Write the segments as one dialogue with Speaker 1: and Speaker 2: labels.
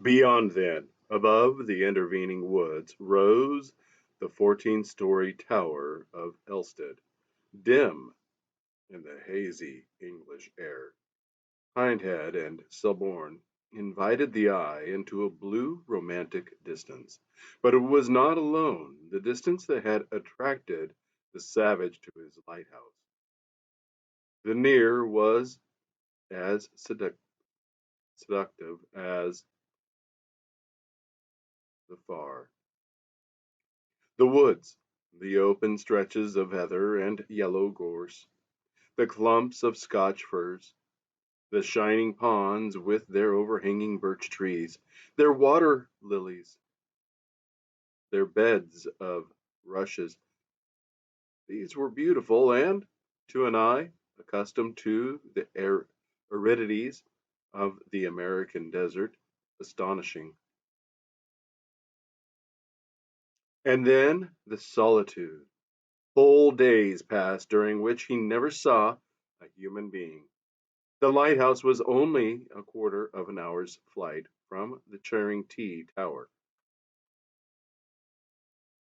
Speaker 1: Beyond then, above the intervening woods, rose the 14-story tower of Elstead, dim in the hazy English air. Hindhead and Selborne invited the eye into a blue romantic distance. But it was not alone the distance that had attracted the savage to his lighthouse. The near was as seductive as the far. The woods, the open stretches of heather and yellow gorse, the clumps of Scotch firs, the shining ponds with their overhanging birch trees, their water lilies, their beds of rushes, these were beautiful and, to an eye accustomed to the aridities of the American desert, astonishing. And then the solitude. Whole days passed during which he never saw a human being. The lighthouse was only a quarter of an hour's flight from the Charing T Tower,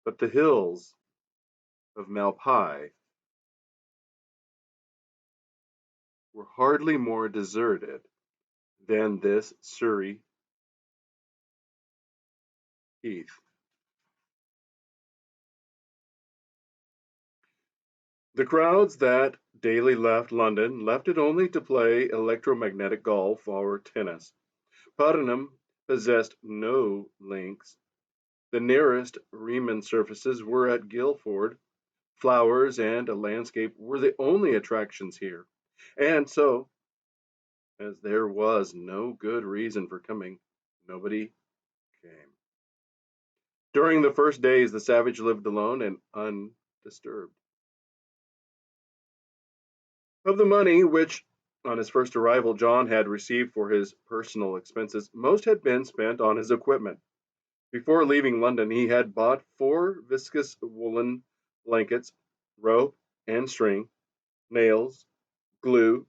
Speaker 1: but the hills of Malpai were hardly more deserted than this Surrey heath. The crowds that daily left London left it only to play electromagnetic golf or tennis. Puttenham possessed no links. The nearest Riemann surfaces were at Guildford. Flowers and a landscape were the only attractions here. And so, as there was no good reason for coming, nobody came. During the first days, the savage lived alone and undisturbed. Of the money which, on his first arrival, John had received for his personal expenses, most had been spent on his equipment. Before leaving London, he had bought 4 viscous woolen blankets, rope and string, nails, glue,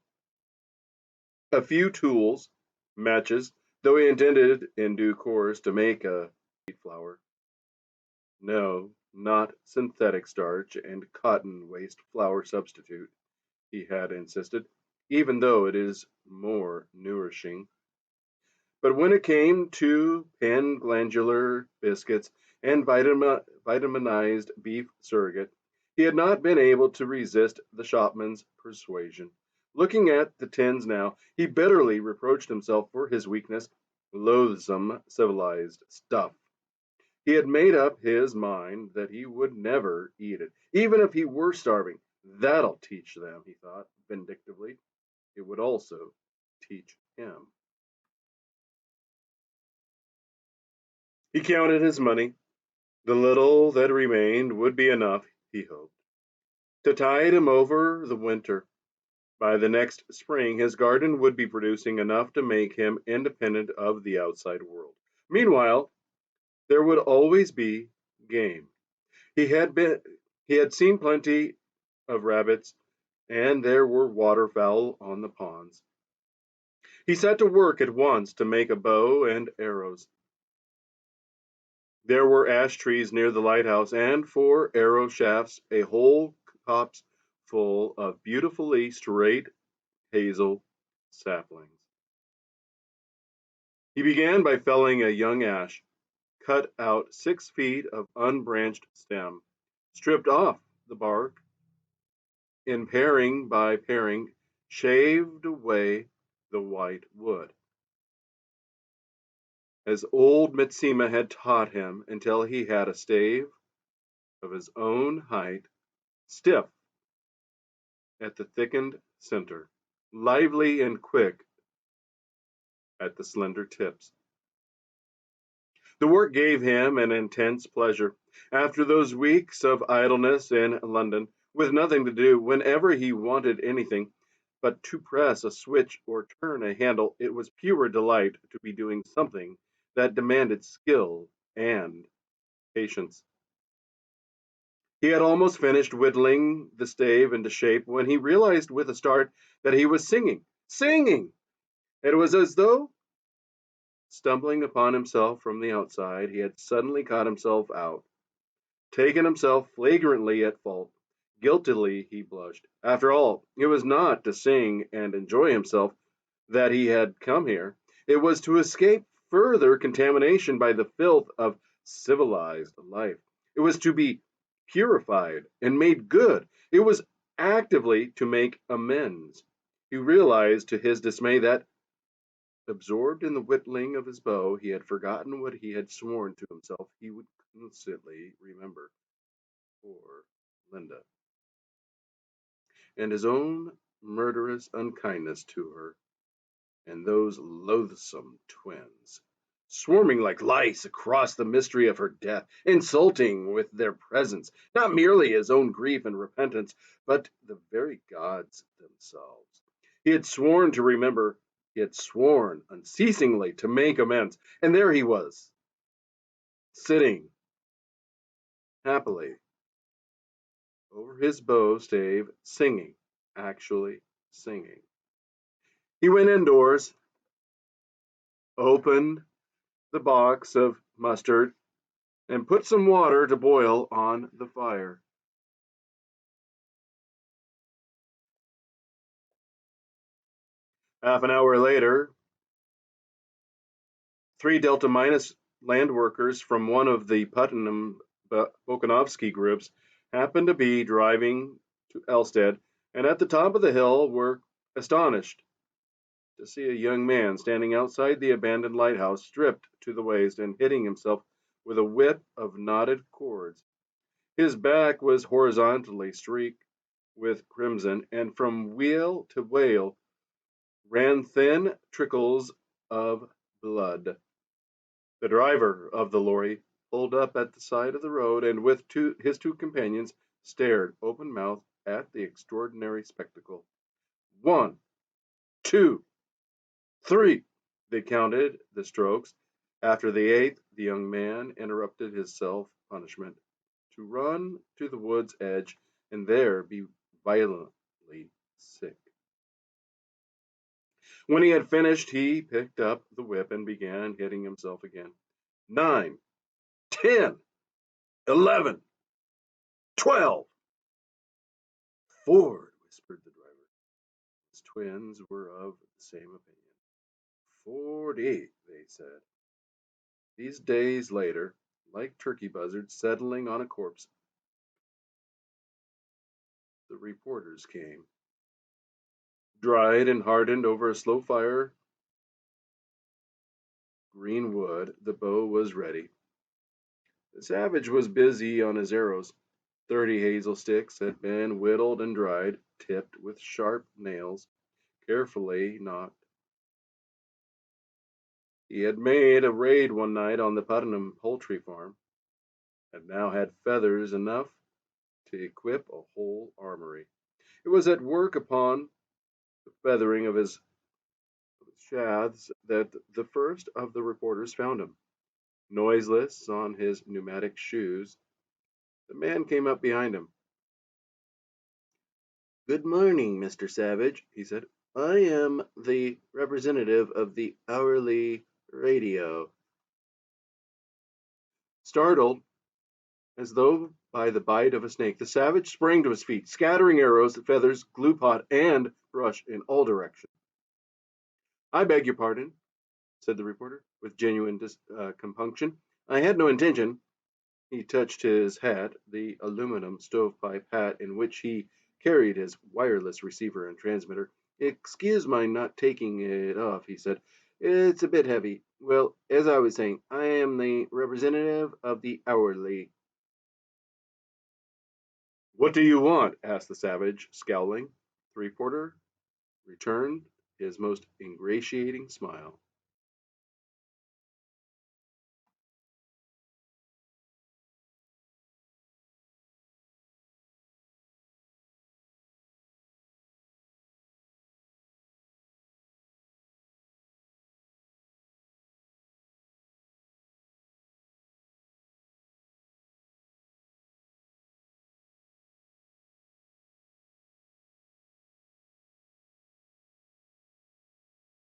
Speaker 1: a few tools, matches, though he intended in due course to make a flour. No, not synthetic starch and cotton waste flour substitute, he had insisted, even though it is more nourishing. But when it came to pan-glandular biscuits and vitaminized beef surrogate, he had not been able to resist the shopman's persuasion. Looking at the tins now, he bitterly reproached himself for his weakness. Loathsome civilized stuff. He had made up his mind that he would never eat it, even if he were starving. That'll teach them, he thought vindictively. It would also teach him. He counted his money. The little that remained would be enough, he hoped, to tide him over the winter. By the next spring, his garden would be producing enough to make him independent of the outside world. Meanwhile, there would always be game. He had been he had seen plenty of rabbits, and there were waterfowl on the ponds. He set to work at once to make a bow and arrows. There were ash trees near the lighthouse, and for arrow shafts a whole copse full of beautifully straight hazel saplings. He began by felling a young ash, cut out 6 feet of unbranched stem, stripped off the bark, in paring by paring, shaved away the white wood, as old Mitsima had taught him, until he had a stave of his own height, stiff at the thickened center, lively and quick at the slender tips. The work gave him an intense pleasure. After those weeks of idleness in London, with nothing to do, whenever he wanted anything but to press a switch or turn a handle, it was pure delight to be doing something that demanded skill and patience. He had almost finished whittling the stave into shape when he realized with a start that he was singing. Singing! It was as though Stumbling upon himself from the outside, he had suddenly caught himself out, taken himself flagrantly at fault. Guiltily he blushed. After all, it was not to sing and enjoy himself that he had come here. It was to escape further contamination by the filth of civilized life. It was to be purified and made good. It was actively to make amends. He realized to his dismay that, absorbed in the whittling of his bow, he had forgotten what he had sworn to himself he would constantly remember. Poor Linda, and his own murderous unkindness to her, and those loathsome twins, swarming like lice across the mystery of her death, insulting with their presence not merely his own grief and repentance, but the very gods themselves. He had sworn to remember, he had sworn unceasingly to make amends, and there he was, sitting happily over his bow stave, singing, actually singing. He went indoors, opened the box of mustard, and put some water to boil on the fire. Half an hour later, three Delta Minus land workers from one of the Putnam Bokanovsky groups happened to be driving to Elstead, and at the top of the hill were astonished to see a young man standing outside the abandoned lighthouse, stripped to the waist and hitting himself with a whip of knotted cords. His back was horizontally streaked with crimson, and from wheel to whale ran thin trickles of blood. The driver of the lorry pulled up at the side of the road, and with his two companions stared open mouthed at the extraordinary spectacle. 1, 2, 3. They counted the strokes. After the eighth, the young man interrupted his self punishment to run to the wood's edge and there be violently sick. When he had finished, he picked up the whip and began hitting himself again. 9, 10, 11, 12. Ford, whispered the driver. His twins were of the same opinion. 40, they said. These days later, like turkey buzzards settling on a corpse, the reporters came. Dried and hardened over a slow fire, green wood, the bow was ready. The savage was busy on his arrows. 30 hazel sticks had been whittled and dried, tipped with sharp nails, carefully knocked. He had made a raid one night on the Putnam poultry farm, and now had feathers enough to equip a whole armory. It was at work upon the feathering of his shafts that the first of the reporters found him. Noiseless on his pneumatic shoes, the man came up behind him. "Good morning, Mr. Savage," he said. "I am the representative of the hourly radio." Startled, as though by the bite of a snake, the savage sprang to his feet, scattering arrows, feathers, glue pot, and brush in all directions. "I beg your pardon," said the reporter, with genuine compunction. "I had no intention." He touched his hat, the aluminum stovepipe hat in which he carried his wireless receiver and transmitter. "Excuse my not taking it off," he said. "It's a bit heavy. Well, as I was saying, I am the representative of the hourly." "What do you want?" asked the savage, scowling. The reporter returned his most ingratiating smile.